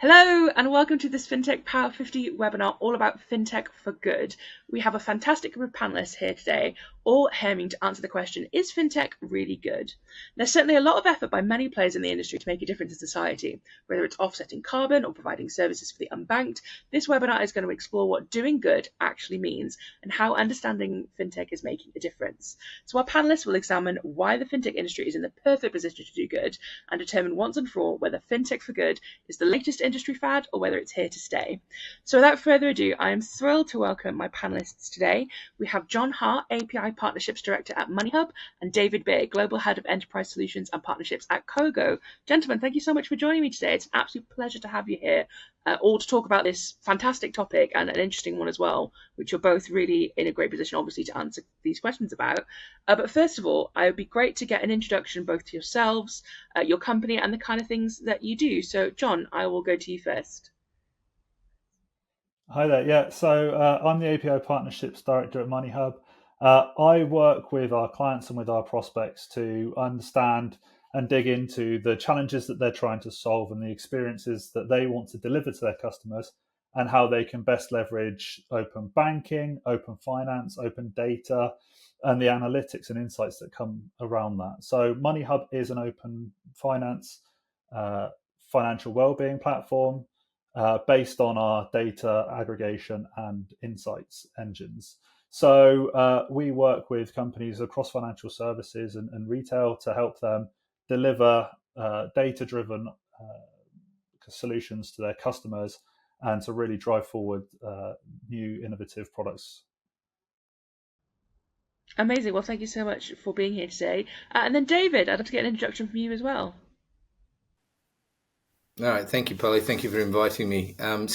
Hello and welcome to this Fintech Power 50 webinar all about Fintech for Good. We have a fantastic group of panelists here today, all aiming to answer the question, is Fintech really good? There's certainly a lot of effort by many players in the industry to make a difference in society, whether it's offsetting carbon or providing services for the unbanked. This webinar is going to explore what doing good actually means and how understanding Fintech is making a difference. So our panelists will examine why the Fintech industry is in the perfect position to do good and determine once and for all whether Fintech for Good is the latest industry fad or whether it's here to stay. So without further ado, I am thrilled to welcome my panelists today. We have John Hart, API Partnerships Director at MoneyHub, and David Beer, Global Head of Enterprise Solutions and Partnerships at Kogo. Gentlemen, thank you so much for joining me today. It's an absolute pleasure to have you here, all to talk about this fantastic topic and an interesting one as well, which you're both really in a great position, obviously, to answer these questions about. But first of all, it would be great to get an introduction both to yourselves, your company, and the kind of things that you do. So, John, I will go to you first. Hi there. Yeah, so I'm the API Partnerships Director at MoneyHub. I work with our clients and with our prospects to understand and dig into the challenges that they're trying to solve and the experiences that they want to deliver to their customers and how they can best leverage open banking, open finance, open data, and the analytics and insights that come around that. So MoneyHub is an open finance, financial wellbeing platform based on our data aggregation and insights engines. So we work with companies across financial services and retail to help them deliver data-driven solutions to their customers and to really drive forward new innovative products. Amazing. Well, thank you so much for being here today. And then David, I'd love to get an introduction from you as well. All right, thank you, Polly. Thank you for inviting me. I'm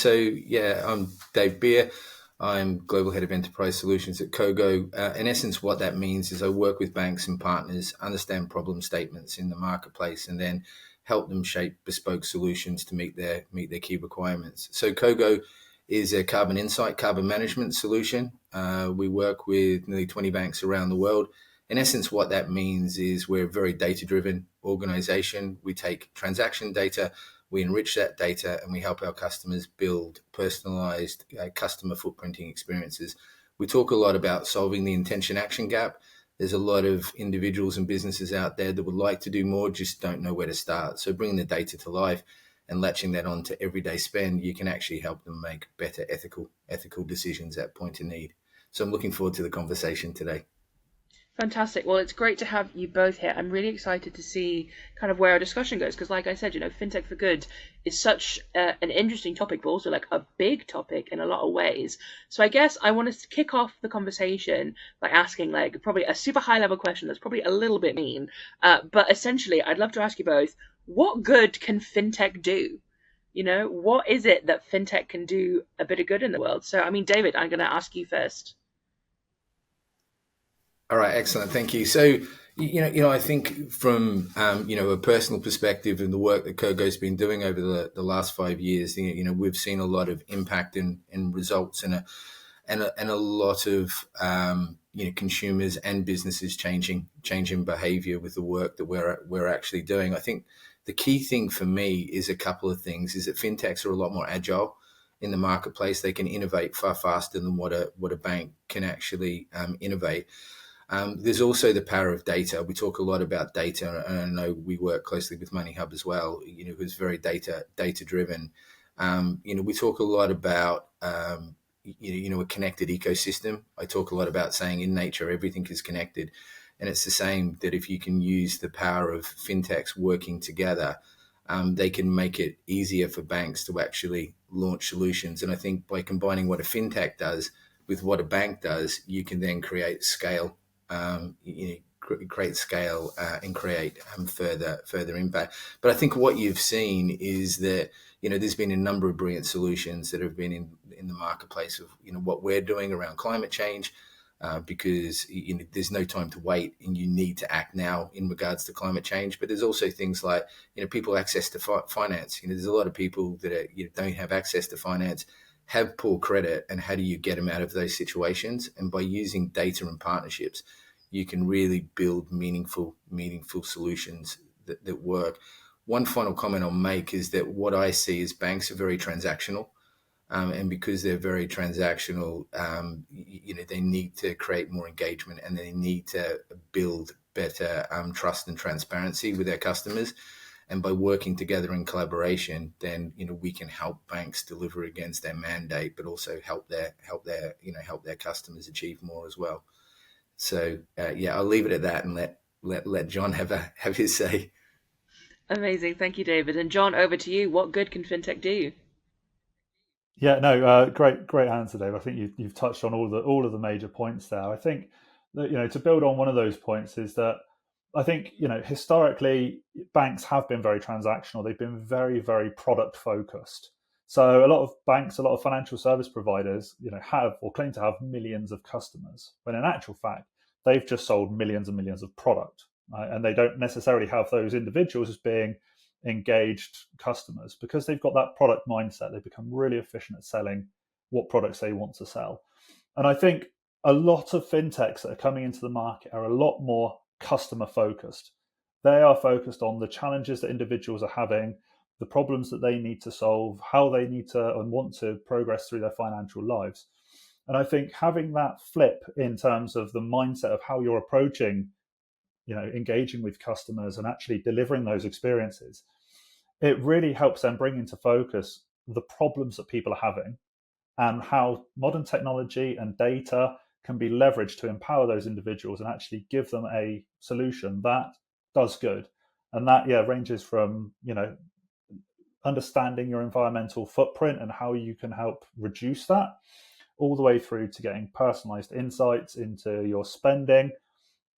Dave Beer. I'm Global Head of Enterprise Solutions at Kogo. In essence, what that means is I work with banks and partners, understand problem statements in the marketplace, and then help them shape bespoke solutions to meet their key requirements. So Kogo is a carbon insight, carbon management solution. We work with nearly 20 banks around the world. In essence, what that means is we're a very data-driven organization. We take transaction data, we enrich that data, and we help our customers build personalized customer footprinting experiences. We talk a lot about solving the intention action gap. There's a lot of individuals and businesses out there that would like to do more, just don't know where to start. So bringing the data to life and latching that onto everyday spend, you can actually help them make better ethical decisions at point of need. So I'm looking forward to the conversation today. Fantastic. Well, it's great to have you both here. I'm really excited to see kind of where our discussion goes because, like I said, Fintech for Good is such an interesting topic, but also like a big topic in a lot of ways. So I guess I want to kick off the conversation by asking like probably a super high level question that's probably a little bit mean, but essentially I'd love to ask you both, what good can Fintech do? What is it that Fintech can do a bit of good in the world? So, I mean, David, I'm going to ask you first. All right, excellent. Thank you. So, I think from, a personal perspective and the work that Kogo's been doing over the last 5 years, we've seen a lot of impact and results and a lot of, consumers and businesses changing behavior with the work that we're actually doing. I think the key thing for me is a couple of things, is that fintechs are a lot more agile in the marketplace. They can innovate far faster than what a bank can actually innovate. There's also the power of data. We talk a lot about data, and I know we work closely with MoneyHub as well, who's very data driven. We talk a lot about, a connected ecosystem. I talk a lot about saying in nature, everything is connected. And it's the same that if you can use the power of fintechs working together, they can make it easier for banks to actually launch solutions. And I think by combining what a fintech does with what a bank does, you can then create scale. Create scale and create further impact. But I think what you've seen is that there's been a number of brilliant solutions that have been in the marketplace of what we're doing around climate change, because there's no time to wait and you need to act now in regards to climate change. But there's also things like people access to finance. There's a lot of people that don't have access to finance, have poor credit, and how do you get them out of those situations? And by using data and partnerships, you can really build meaningful solutions that work. one final comment I'll make is that what I see is banks are very transactional. And because they're very transactional, they need to create more engagement, and they need to build better trust and transparency with their customers. And by working together in collaboration, then we can help banks deliver against their mandate, but also help their customers achieve more as well. So I'll leave it at that and let John have his say. Amazing. Thank you, David. And John, over to you. What good can fintech do? Yeah, no, great answer, Dave. I think you've touched on all of the major points there. I think that to build on one of those points is that I think historically banks have been very transactional. They've been very very product focused. So a lot of banks, a lot of financial service providers, have or claim to have millions of customers, when in actual fact they've just sold millions and millions of product, right? And they don't necessarily have those individuals as being engaged customers because they've got that product mindset. They become really efficient at selling what products they want to sell. And I think a lot of fintechs that are coming into the market are a lot more customer focused. They are focused on the challenges that individuals are having, the problems that they need to solve, how they need to and want to progress through their financial lives. And I think having that flip in terms of the mindset of how you're approaching engaging with customers and actually delivering those experiences, it really helps them bring into focus the problems that people are having and how modern technology and data can be leveraged to empower those individuals and actually give them a solution that does good. And that ranges from understanding your environmental footprint and how you can help reduce that, all the way through to getting personalized insights into your spending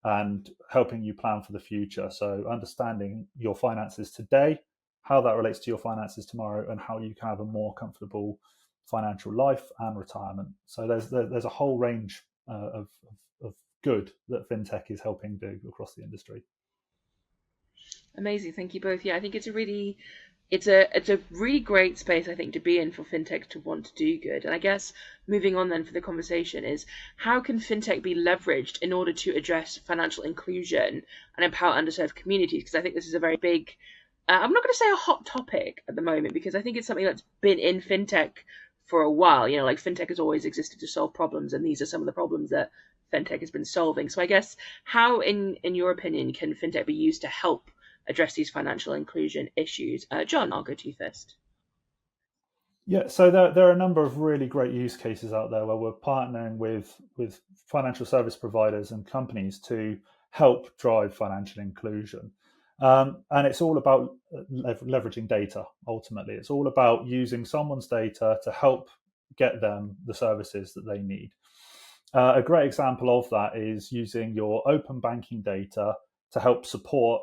and helping you plan for the future. So understanding your finances today, how that relates to your finances tomorrow, and how you can have a more comfortable financial life and retirement. So there's a whole range of good that fintech is helping do across the industry. Amazing. Thank you both. Yeah, I think it's a really great space, I think, to be in for fintech to want to do good. And I guess moving on then for the conversation is, how can fintech be leveraged in order to address financial inclusion and empower underserved communities? Because I think this is a very big, I'm not going to say a hot topic at the moment, because I think it's something that's been in fintech for a while. Like fintech has always existed to solve problems, and these are some of the problems that fintech has been solving. So I guess, how, in your opinion, can fintech be used to help address these financial inclusion issues? John, I'll go to you first. Yeah, so there are a number of really great use cases out there where we're partnering with financial service providers and companies to help drive financial inclusion. And it's all about leveraging data. Ultimately, it's all about using someone's data to help get them the services that they need. A great example of that is using your open banking data to help support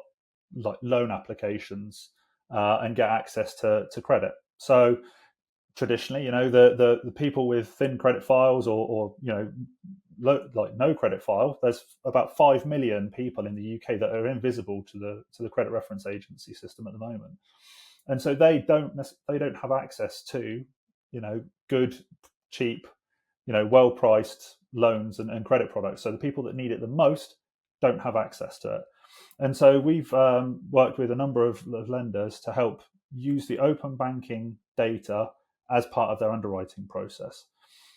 like loan applications and get access to credit. So traditionally, the people with thin credit files or like no credit file, there's about 5 million people in the UK that are invisible to the credit reference agency system at the moment, and so they don't have access to good, cheap, well priced loans and credit products. So the people that need it the most don't have access to it. And so we've worked with a number of lenders to help use the open banking data as part of their underwriting process.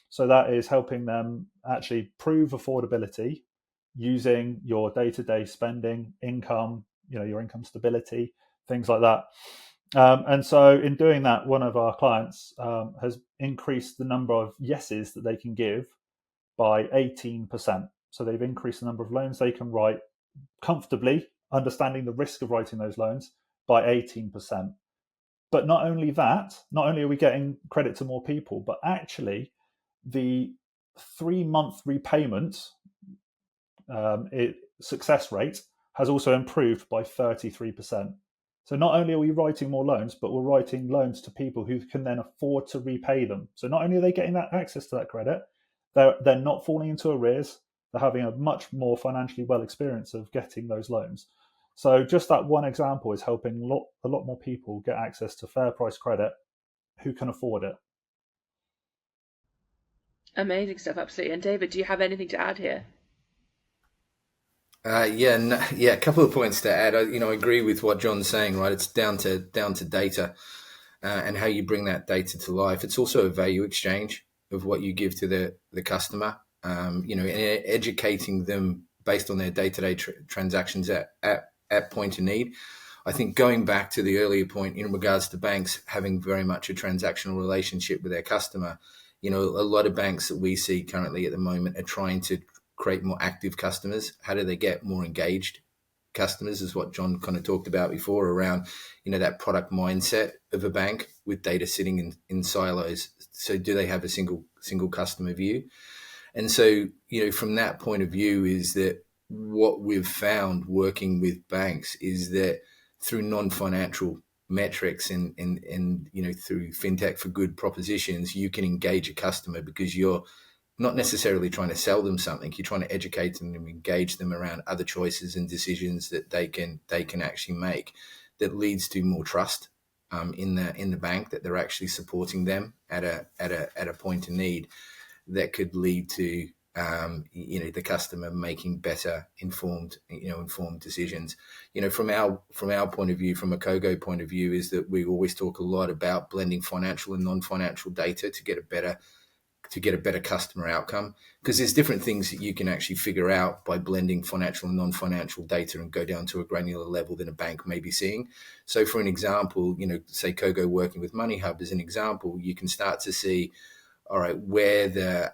So that is helping them actually prove affordability using your day-to-day spending, income, your income stability, things like that. And so in doing that, one of our clients has increased the number of yeses that they can give by 18%. So they've increased the number of loans they can write comfortably, understanding the risk of writing those loans, by 18%. But not only are we getting credit to more people, but actually the 3-month repayment success rate has also improved by 33%. So not only are we writing more loans, but we're writing loans to people who can then afford to repay them. So not only are they getting that access to that credit, they're not falling into arrears. They're having a much more financially well experience of getting those loans. So just that one example is helping a lot more people get access to fair price credit who can afford it. Amazing stuff, absolutely. And David, do you have anything to add here? A couple of points to add. I agree with what John's saying. Right, it's down to data and how you bring that data to life. It's also a value exchange of what you give to the customer. And educating them based on their day-to-day transactions at point of need. I think going back to the earlier point in regards to banks having very much a transactional relationship with their customer, a lot of banks that we see currently at the moment are trying to create more active customers. How do they get more engaged customers, is what John kind of talked about before around, that product mindset of a bank with data sitting in silos. So do they have a single customer view? And so, from that point of view is that what we've found working with banks is that through non-financial metrics and through Fintech for Good propositions, you can engage a customer because you're not necessarily trying to sell them something. You're trying to educate them and engage them around other choices and decisions that they can actually make, that leads to more trust in the bank, that they're actually supporting them at a point of need, that could lead to the customer making better informed decisions. From our point of view, from a Kogo point of view, is that we always talk a lot about blending financial and non-financial data to get a better customer outcome, because there's different things that you can actually figure out by blending financial and non-financial data and go down to a granular level than a bank may be seeing. So for an example, say Kogo working with MoneyHub as an example, you can start to see, all right, where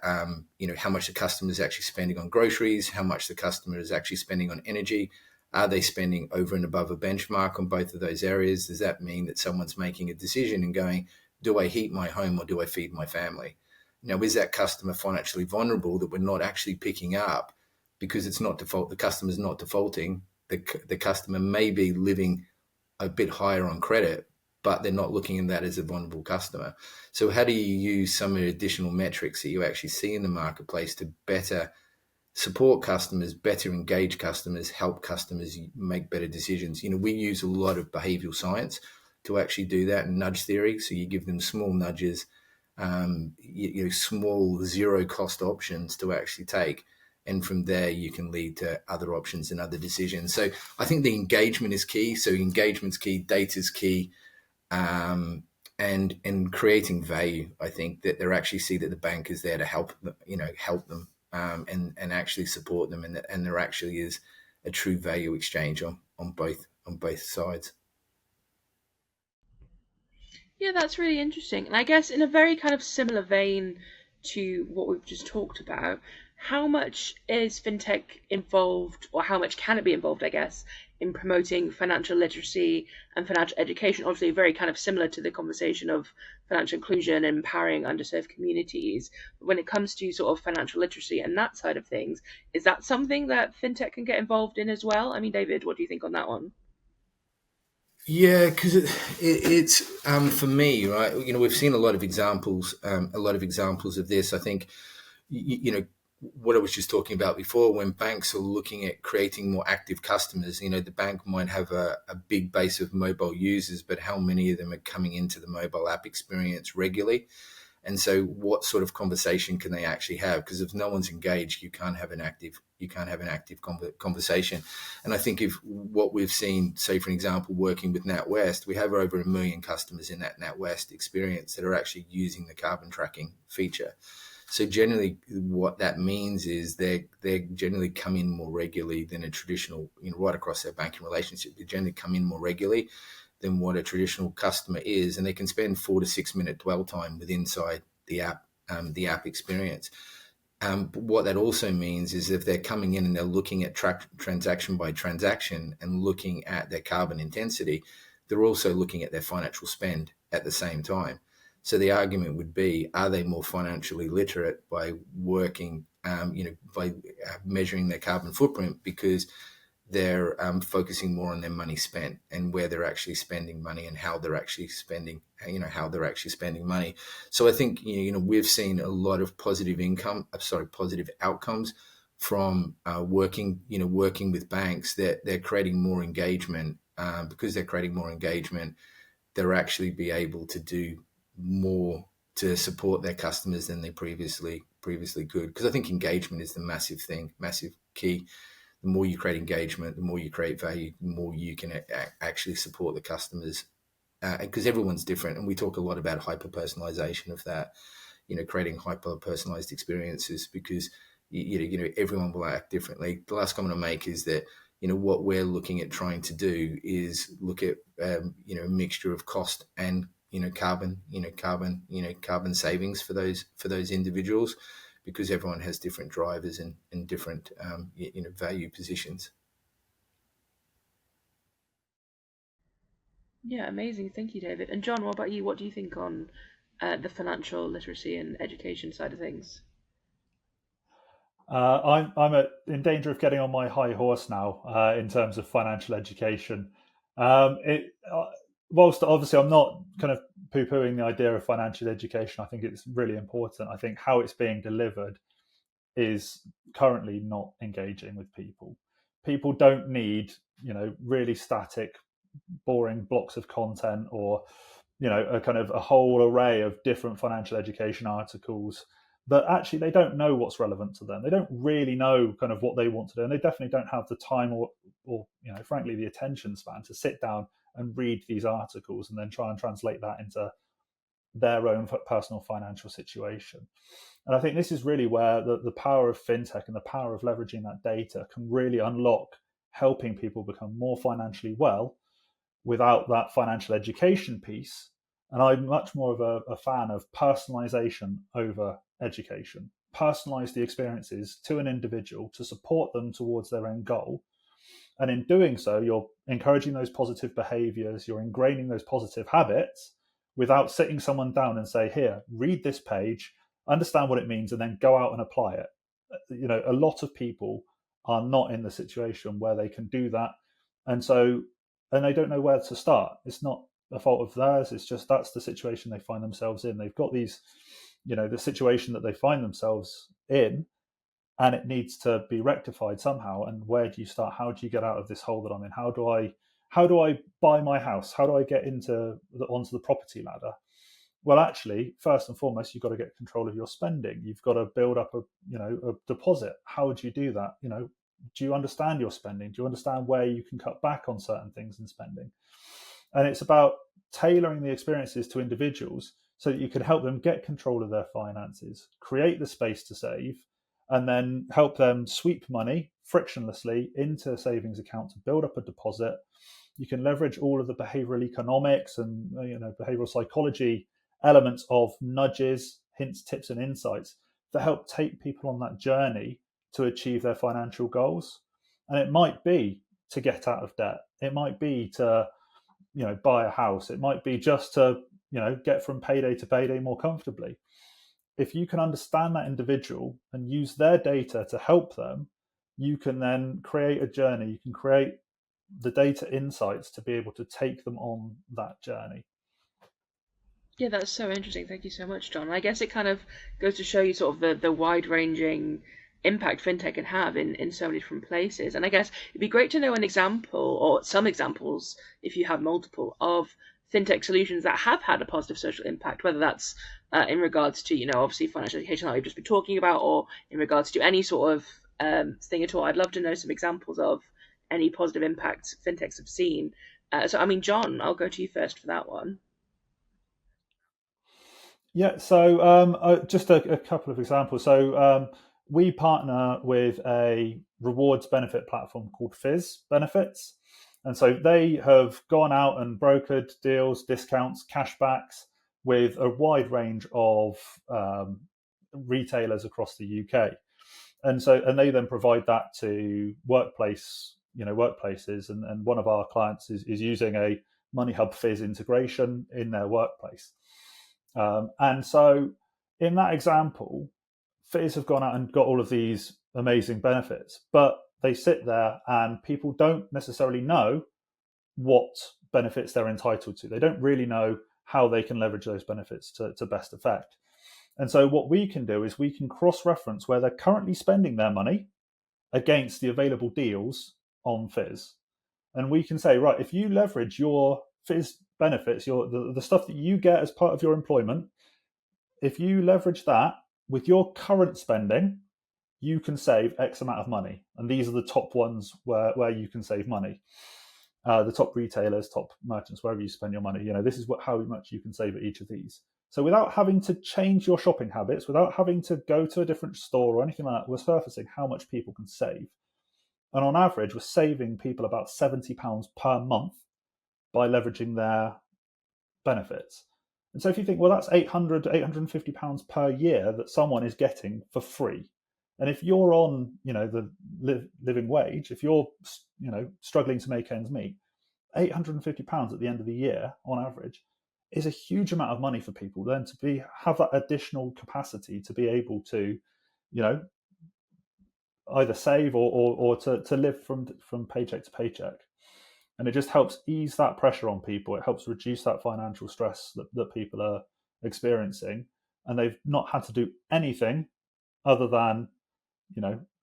how much the customer is actually spending on groceries, how much the customer is actually spending on energy. Are they spending over and above a benchmark on both of those areas? Does that mean that someone's making a decision and going, do I heat my home or do I feed my family? Now, is that customer financially vulnerable that we're not actually picking up because it's not default? The customer's not defaulting. The customer may be living a bit higher on credit, but they're not looking at that as a vulnerable customer. So how do you use some of the additional metrics that you actually see in the marketplace to better support customers, better engage customers, help customers make better decisions? We use a lot of behavioral science to actually do that, and nudge theory. So you give them small nudges, small zero cost options to actually take. And from there, you can lead to other options and other decisions. So I think the engagement is key. So engagement's key, data's key, and creating value. I think that they actually see that the bank is there to help them, and actually support them, and there actually is a true value exchange on both sides. Yeah, that's really interesting. And I guess in a very kind of similar vein to what we've just talked about, how much is fintech involved, or how much can it be involved, I guess, in promoting financial literacy and financial education? Obviously, very kind of similar to the conversation of financial inclusion and empowering underserved communities. But when it comes to sort of financial literacy and that side of things, is that something that fintech can get involved in as well? I mean, David, what do you think on that one? Yeah, because it's for me, right. We've seen a lot of examples of this. I think what I was just talking about before, when banks are looking at creating more active customers. The bank might have a big base of mobile users, but how many of them are coming into the mobile app experience regularly? And so what sort of conversation can they actually have? Because if no one's engaged, you can't have an active conversation. And I think if what we've seen, say for example, working with NatWest, we have over 1 million customers in that NatWest experience that are actually using the carbon tracking feature. So generally what that means is they generally come in more regularly than a traditional, right across their banking relationship. They generally come in more regularly than what a traditional customer is, and they can spend 4 to 6 minute dwell time with inside the app experience. But what that also means is if they're coming in and they're looking at transaction by transaction and looking at their carbon intensity, they're also looking at their financial spend at the same time. So the argument would be, are they more financially literate by working, by measuring their carbon footprint, because they're focusing more on their money spent and where they're actually spending money and how they're actually spending, money. So I think, we've seen a lot of positive outcomes from working with banks, that they're creating more engagement. Because they're creating more engagement, they're actually be able to do more to support their customers than they previously could. Because I think engagement is the massive key the more you create engagement, the more you create value, the more you can actually support the customers, because everyone's different. And we talk a lot about hyper personalization of that, creating hyper personalized experiences, because everyone will act differently. The last comment I make is that what we're looking at trying to do is look at a mixture of cost and carbon savings for those individuals, because everyone has different drivers and different value positions. Yeah, amazing. Thank you, David. And John, what about you? What do you think on the financial literacy and education side of things? I'm in danger of getting on my high horse now in terms of financial education. Whilst obviously I'm not kind of poo-pooing the idea of financial education, I think it's really important. I think how it's being delivered is currently not engaging with people. People don't need, really static, boring blocks of content, or a kind of a whole array of different financial education articles that actually they don't know what's relevant to them. They don't really know kind of what they want to do, and they definitely don't have the time or frankly, the attention span to sit down and read these articles and then try and translate that into their own personal financial situation. And I think this is really where the power of fintech and the power of leveraging that data can really unlock helping people become more financially well without that financial education piece. And I'm much more of a fan of personalization over education. Personalize the experiences to an individual to support them towards their end goal. And in doing so, you're encouraging those positive behaviors, you're ingraining those positive habits without sitting someone down and say, here, read this page, understand what it means, and then go out and apply it. A lot of people are not in the situation where they can do that. And they don't know where to start. It's not a fault of theirs. It's just that's the situation they find themselves in. They've got these, the situation that they find themselves in, and it needs to be rectified somehow. And where do you start? How do you get out of this hole that I'm in? How do I buy my house? How do I get onto the property ladder? Well, actually, first and foremost, you've got to get control of your spending. You've got to build up a deposit. How do you do that? Do you understand your spending? Do you understand where you can cut back on certain things in spending? And it's about tailoring the experiences to individuals so that you can help them get control of their finances, create the space to save, and then help them sweep money frictionlessly into a savings account to build up a deposit. You can leverage all of the behavioral economics and behavioral psychology elements of nudges, hints, tips, and insights that help take people on that journey to achieve their financial goals. And it might be to get out of debt. It might be to, buy a house. It might be just to, get from payday to payday more comfortably. If you can understand that individual and use their data to help them, you can then create a journey. You can create the data insights to be able to take them on that journey. Yeah, that's so interesting. Thank you so much, John. I guess it kind of goes to show you sort of the wide-ranging impact fintech can have in so many different places. And I guess it'd be great to know an example or some examples, if you have multiple, of fintech solutions that have had a positive social impact, whether that's in regards to, obviously financial education that we've just been talking about, or in regards to any sort of thing at all. I'd love to know some examples of any positive impacts fintechs have seen. John, I'll go to you first for that one. Yeah, so just a couple of examples. So we partner with a rewards benefit platform called Fizz Benefits. And so they have gone out and brokered deals, discounts, cashbacks with a wide range of retailers across the UK. And they then provide that to workplaces. And one of our clients is using a MoneyHub Fizz integration in their workplace. And so in that example, Fizz have gone out and got all of these amazing benefits, but they sit there and people don't necessarily know what benefits they're entitled to. They don't really know how they can leverage those benefits to best effect. And so what we can do is we can cross-reference where they're currently spending their money against the available deals on Fizz. And we can say, right, if you leverage your Fizz benefits, the stuff that you get as part of your employment, if you leverage that with your current spending, you can save X amount of money. And these are the top ones where you can save money. The top retailers, top merchants, wherever you spend your money, this is how much you can save at each of these. So without having to change your shopping habits, without having to go to a different store or anything like that, we're surfacing how much people can save. And on average, we're saving people about £70 per month by leveraging their benefits. And so if you think, well, that's £800 to £850 per year that someone is getting for free. And if you're on, the living wage, if you're, struggling to make ends meet, £850 at the end of the year on average is a huge amount of money for people. Then to have that additional capacity to be able to, either save or to live from paycheck to paycheck. And it just helps ease that pressure on people. It helps reduce that financial stress that people are experiencing. And they've not had to do anything other than,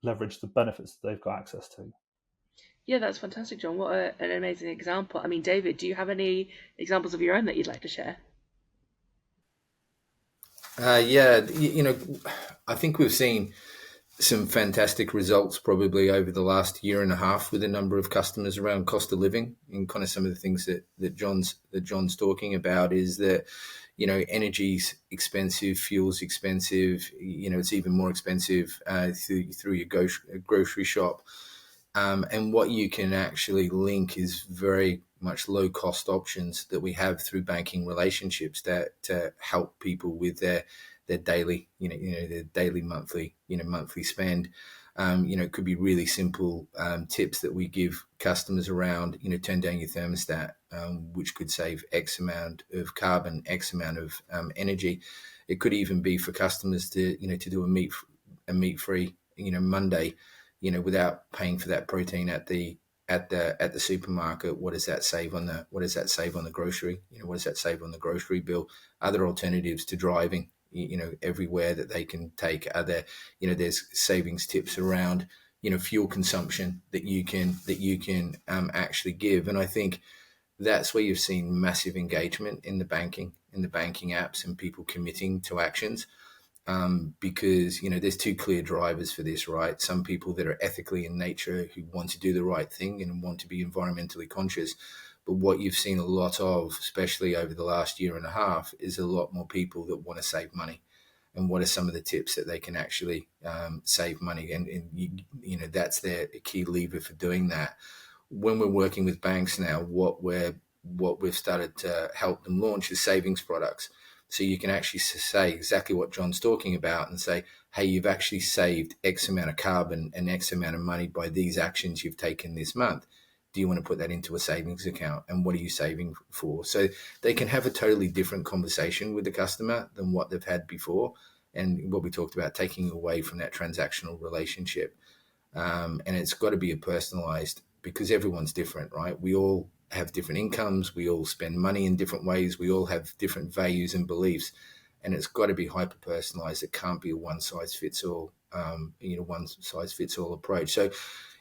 leverage the benefits that they've got access to. Yeah, that's fantastic, John. What an amazing example. I mean, David, do you have any examples of your own that you'd like to share? Yeah, I think we've seen some fantastic results probably over the last year and a half with a number of customers around cost of living, and kind of some of the things that John's talking about is that energy's expensive, fuel's expensive, it's even more expensive through your grocery shop, and what you can actually link is very much low cost options that we have through banking relationships that to help people with their daily, their daily monthly spend. It could be really simple tips that we give customers around, turn down your thermostat, which could save X amount of carbon, X amount of energy. It could even be for customers to, to do a meat-free, Monday, without paying for that protein at the supermarket. What does that save on the grocery? What does that save on the grocery bill? Other alternatives to driving, everywhere that they can take. Other, there's savings tips around, fuel consumption that you can actually give. And I think that's where you've seen massive engagement in the banking apps and people committing to actions. Because there's two clear drivers for this, right? Some people that are ethically in nature who want to do the right thing and want to be environmentally conscious. But what you've seen a lot of, especially over the last year and a half, is a lot more people that want to save money. And what are some of the tips that they can actually save money? And that's their key lever for doing that. When we're working with banks now, what we've started to help them launch is savings products. So you can actually say exactly what John's talking about and say, hey, you've actually saved X amount of carbon and X amount of money by these actions you've taken this month. Do you want to put that into a savings account? And what are you saving for? So they can have a totally different conversation with the customer than what they've had before. And what we talked about, taking away from that transactional relationship. And it's got to be a personalized, because everyone's different, right? We all have different incomes. We all spend money in different ways. We all have different values and beliefs. And it's got to be hyper personalized. It can't be a one size fits all, one size fits all approach. So,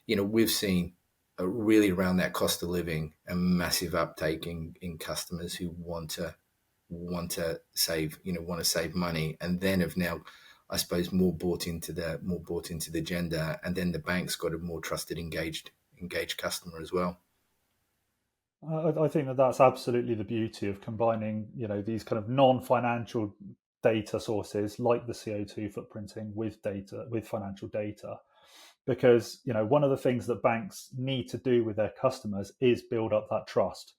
we've seen really around that cost of living a massive uptake in customers who want to save, want to save money, and then have now, I suppose, more bought into the agenda, and then the bank's got a more trusted, engaged customer as well. I think that's absolutely the beauty of combining, these kind of non-financial data sources like the CO2 footprinting with financial data, because one of the things that banks need to do with their customers is build up that trust,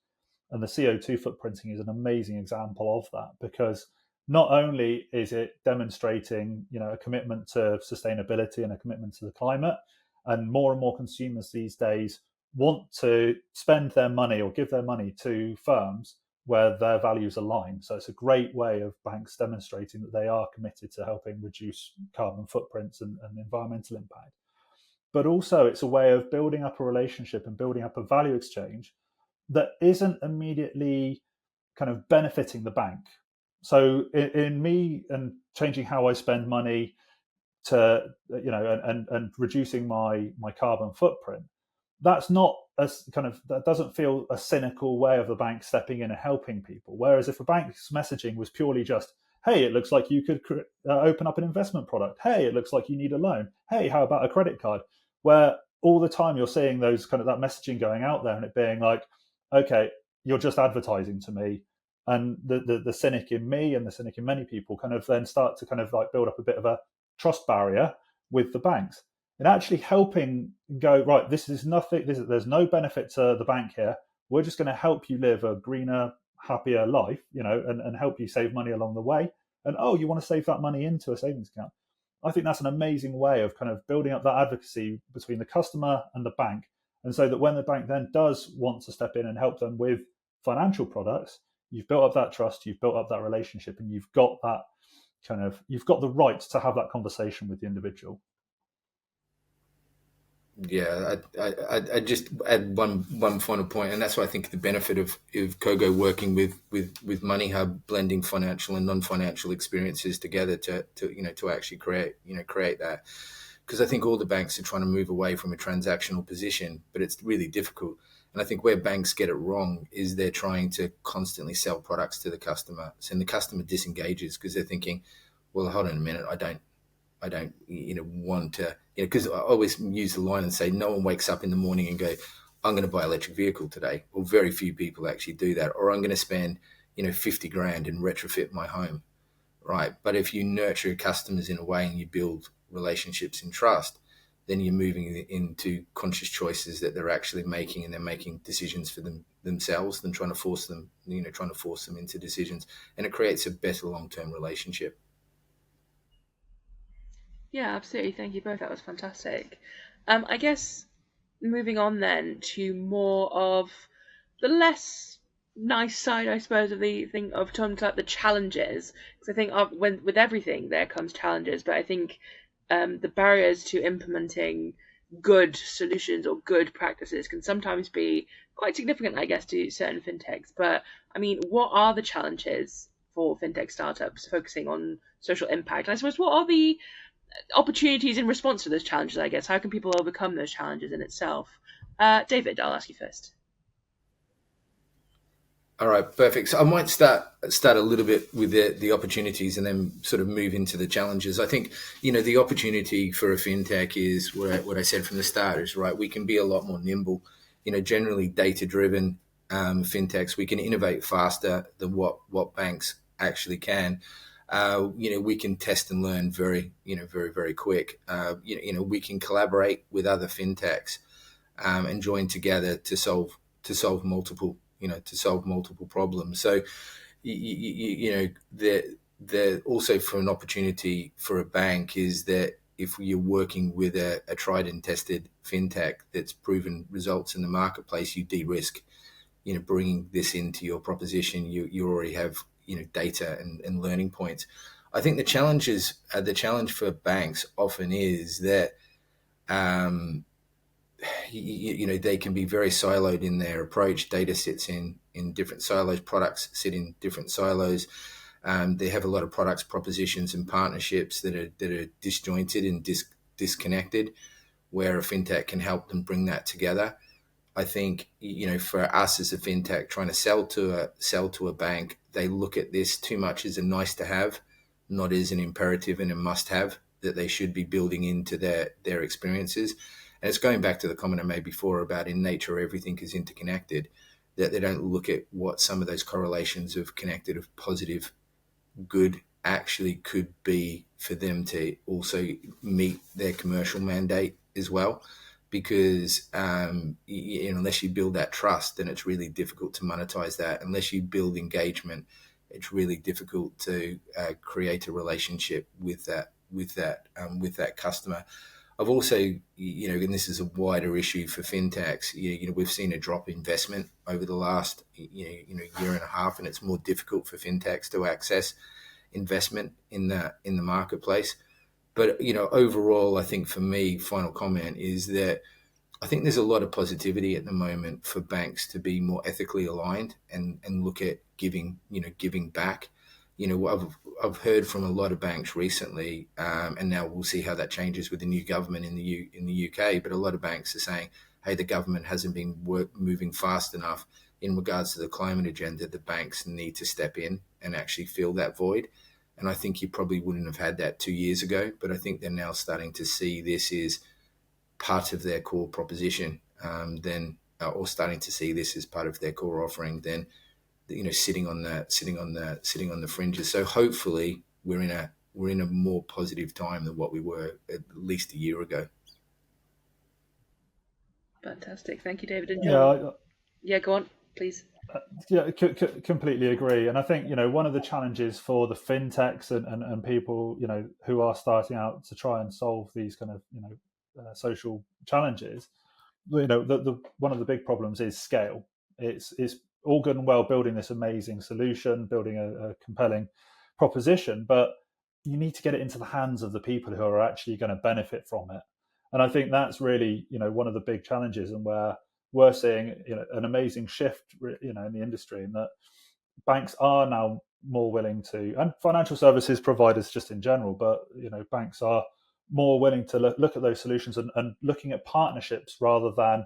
and the CO2 footprinting is an amazing example of that, because not only is it demonstrating a commitment to sustainability and a commitment to the climate, and more consumers these days want to spend their money or give their money to firms where their values align. So it's a great way of banks demonstrating that they are committed to helping reduce carbon footprints and environmental impact. But also it's a way of building up a relationship and building up a value exchange that isn't immediately kind of benefiting the bank. So in me and changing how I spend money to, and reducing my carbon footprint, that's not that doesn't feel a cynical way of the bank stepping in and helping people. Whereas if a bank's messaging was purely just, Hey, it looks like you could open up an investment product. Hey, it looks like you need a loan. Hey, how about a credit card? Where all the time you're seeing those kind of that messaging going out there and it being like, okay, you're just advertising to me. And the cynic in me and the cynic in many people kind of then start to kind of like build up a bit of a trust barrier with the banks. And actually helping go, right, this is nothing, there's no benefit to the bank here. We're just going to help you live a greener, happier life, and help you save money along the way. And oh, you want to save that money into a savings account. I think that's an amazing way of kind of building up that advocacy between the customer and the bank. And so that when the bank then does want to step in and help them with financial products, you've built up that trust, you've built up that relationship, and you've got that you've got the right to have that conversation with the individual. Yeah, I just add one final point, and that's why I think the benefit of Kogo working with Money Hub, blending financial and non-financial experiences together to actually create that, because I think all the banks are trying to move away from a transactional position, but it's really difficult. And I think where banks get it wrong is they're trying to constantly sell products to the customer, so the customer disengages because they're thinking, well, hold on a minute, I don't want to, because I always use the line and say, no one wakes up in the morning and go, I'm going to buy an electric vehicle today. Or very few people actually do that. Or I'm going to spend, 50 grand and retrofit my home. Right. But if you nurture customers in a way and you build relationships and trust, then you're moving into conscious choices that they're actually making, and they're making decisions for themselves than trying to force them into decisions. And it creates a better long-term relationship. Yeah, absolutely. Thank you both. That was fantastic. I guess moving on then to more of the less nice side, I suppose, of the thing of talking about the challenges. Because I think when with everything there comes challenges, but I think the barriers to implementing good solutions or good practices can sometimes be quite significant, I guess, to certain fintechs. But I mean, what are the challenges for fintech startups focusing on social impact? And I suppose what are the opportunities in response to those challenges, I guess? How can people overcome those challenges in itself? David, I'll ask you first. All right, perfect. So I might start a little bit with the opportunities and then sort of move into the challenges. I think, the opportunity for a fintech is what I said from the start is, right, we can be a lot more nimble. Generally data-driven fintechs, we can innovate faster than what banks actually can. We can test and learn very, very, very quick. We can collaborate with other fintechs and join together to solve multiple problems. So, the also for an opportunity for a bank is that if you're working with a tried and tested fintech that's proven results in the marketplace, you de-risk, bringing this into your proposition. You already have, data and learning points. I think the challenge for banks often is that, they can be very siloed in their approach. Data sits in different silos, products sit in different silos. They have a lot of products, propositions, and partnerships that are disjointed and disconnected, where a fintech can help them bring that together. I think, for us as a fintech trying to sell to a bank, they look at this too much as a nice to have, not as an imperative and a must have that they should be building into their experiences. And it's going back to the comment I made before about in nature, everything is interconnected, that they don't look at what some of those correlations of connected, of positive, good actually could be for them to also meet their commercial mandate as well. Because unless you build that trust, then it's really difficult to monetize that. Unless you build engagement, it's really difficult to create a relationship with that customer. I've also, and this is a wider issue for fintechs. We've seen a drop in investment over the last year and a half, and it's more difficult for fintechs to access investment in the marketplace. But overall, I think for me, final comment is that I think there's a lot of positivity at the moment for banks to be more ethically aligned and look at giving back. I've heard from a lot of banks recently, and now we'll see how that changes with the new government in the UK. But a lot of banks are saying, hey, the government hasn't been moving fast enough in regards to the climate agenda. The banks need to step in and actually fill that void. And I think you probably wouldn't have had that 2 years ago, but I think they're now starting to see this is part of their core proposition, or starting to see this as part of their core offering, then sitting on the fringes. So hopefully we're in a more positive time than what we were at least a year ago. Fantastic, thank you, David and John. Yeah, go on, please. Yeah, completely agree. And I think, one of the challenges for the fintechs and people, who are starting out to try and solve these kind of, social challenges, the one of the big problems is scale. It's all good and well building this amazing solution, building a compelling proposition, but you need to get it into the hands of the people who are actually going to benefit from it. And I think that's really, one of the big challenges, and where we're seeing an amazing shift in the industry, in that banks are now more willing to, and financial services providers just in general, but banks are more willing to look at those solutions and looking at partnerships rather than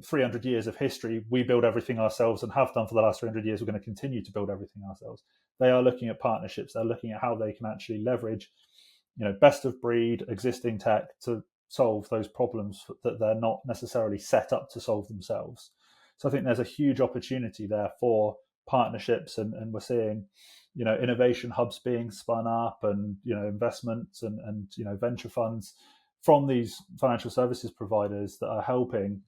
300 years of history, we build everything ourselves and have done for the last 300 years, we're going to continue to build everything ourselves. They are looking at partnerships. They're looking at how they can actually leverage best of breed existing tech to solve those problems that they're not necessarily set up to solve themselves. So I think there's a huge opportunity there for partnerships, and we're seeing innovation hubs being spun up, and investments and venture funds from these financial services providers that are helping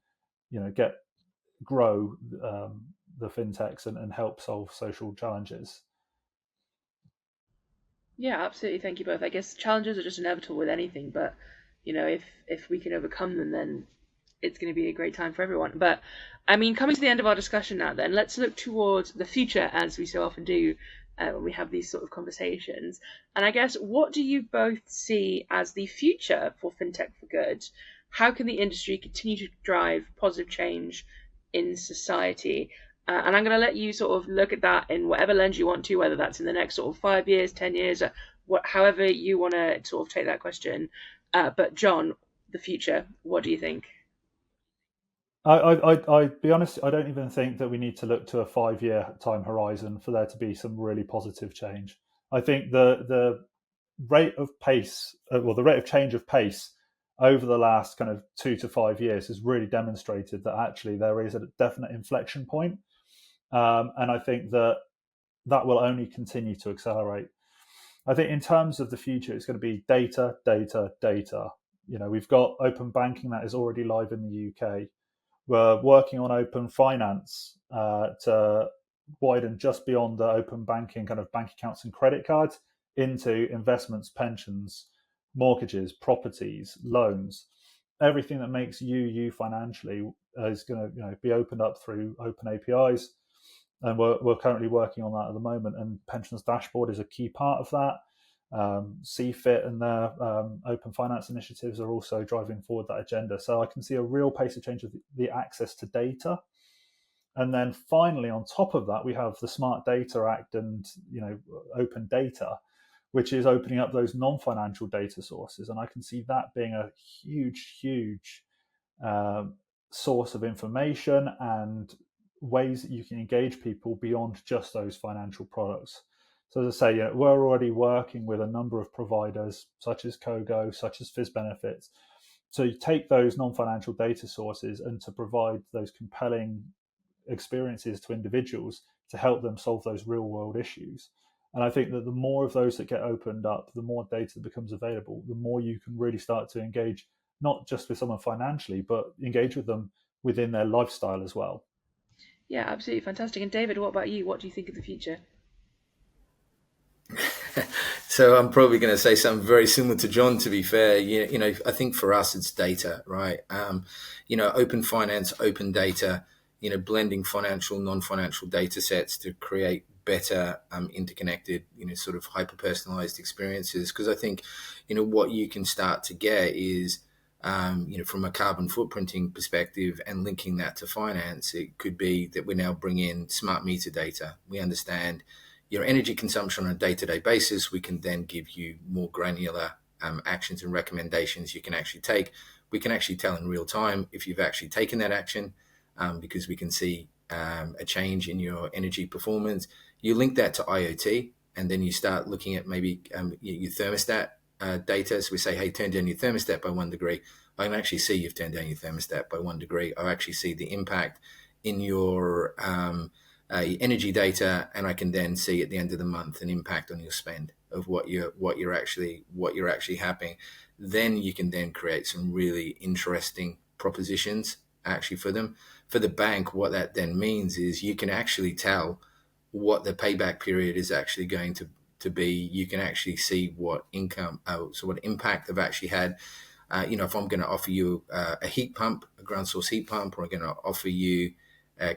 grow the fintechs and help solve social challenges. Yeah, absolutely. Thank you both. I guess challenges are just inevitable with anything, but if we can overcome them, then it's going to be a great time for everyone. But I mean, coming to the end of our discussion now, then let's look towards the future, as we so often do when we have these sort of conversations. And I guess, what do you both see as the future for FinTech for Good? How can the industry continue to drive positive change in society? And I'm going to let you sort of look at that in whatever lens you want to, whether that's in the next sort of 5 years, 10 years, however you want to sort of take that question. But John, the future, what do you think? I'd be honest, I don't even think that we need to look to a 5-year time horizon for there to be some really positive change. I think the rate of pace, the rate of change of pace over the last kind of 2 to 5 years has really demonstrated that actually there is a definite inflection point. And I think that will only continue to accelerate. I think in terms of the future, it's going to be data, data, data. We've got open banking that is already live in the UK. We're working on open finance to widen just beyond the open banking kind of bank accounts and credit cards into investments, pensions, mortgages, properties, loans. Everything that makes you financially is going to be opened up through open APIs. And we're currently working on that at the moment. And Pensions Dashboard is a key part of that. CFIT and their open finance initiatives are also driving forward that agenda. So I can see a real pace of change of the access to data. And then finally, on top of that, we have the Smart Data Act and open data, which is opening up those non-financial data sources. And I can see that being a huge source of information and ways that you can engage people beyond just those financial products. So as I say, we're already working with a number of providers such as Kogo, such as Fizz Benefits, to take those non-financial data sources and to provide those compelling experiences to individuals to help them solve those real world issues. And I think that the more of those that get opened up, the more data that becomes available, the more you can really start to engage, not just with someone financially, but engage with them within their lifestyle as well. Yeah, absolutely fantastic. And David, what about you? What do you think of the future? So I'm probably going to say something very similar to John, to be fair. I think for us, it's data, right? Open finance, open data, blending financial, non-financial data sets to create better interconnected, sort of hyper-personalized experiences. Because I think, what you can start to get is, from a carbon footprinting perspective and linking that to finance, it could be that we now bring in smart meter data. We understand your energy consumption on a day-to-day basis. We can then give you more granular actions and recommendations you can actually take. We can actually tell in real time if you've actually taken that action, because we can see a change in your energy performance. You link that to IoT, and then you start looking at maybe your thermostat data. So we say, hey, turn down your thermostat by 1 degree. I can actually see you've turned down your thermostat by 1 degree. I actually see the impact in your energy data, and I can then see at the end of the month an impact on your spend of what you're actually happening. Then you can then create some really interesting propositions actually for them. For the bank, what that then means is you can actually tell what the payback period is actually going to be. You can actually see what what impact they've actually had. If I'm going to offer you a heat pump, a ground source heat pump, or I'm going to offer you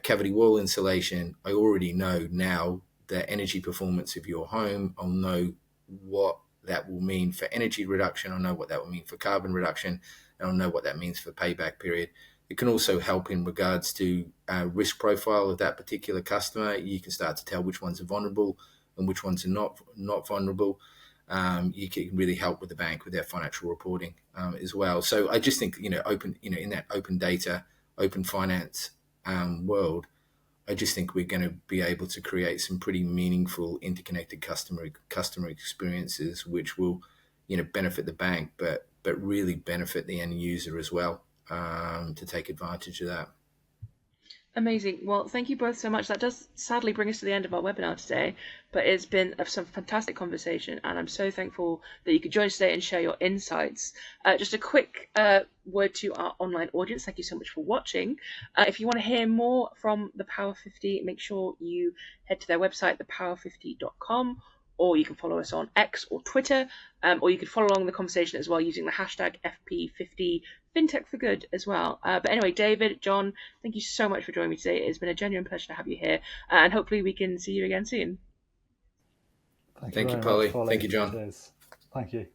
cavity wall insulation, I already know now the energy performance of your home. I'll know what that will mean for energy reduction. I'll know what that will mean for carbon reduction, and I'll know what that means for payback period. It can also help in regards to risk profile of that particular customer. You can start to tell which ones are vulnerable and which ones are not vulnerable. You can really help with the bank with their financial reporting as well. So I just think, in that open data, open finance world, I just think we're going to be able to create some pretty meaningful interconnected customer experiences, which will, benefit the bank, but really benefit the end user as well, to take advantage of that. Amazing. Well, thank you both so much. That does sadly bring us to the end of our webinar today, but it's been some fantastic conversation, and I'm so thankful that you could join us today and share your insights. Just a quick word to our online audience. Thank you so much for watching. If you want to hear more from the Power 50, make sure you head to their website, thepower50.com, or you can follow us on X or Twitter, or you could follow along the conversation as well using the hashtag FP50 Fintech for Good as well. But anyway, David, John, thank you so much for joining me today. It's been a genuine pleasure to have you here, and hopefully we can see you again soon. Thank you, Polly. Thank you, John. Cheers. Thank you.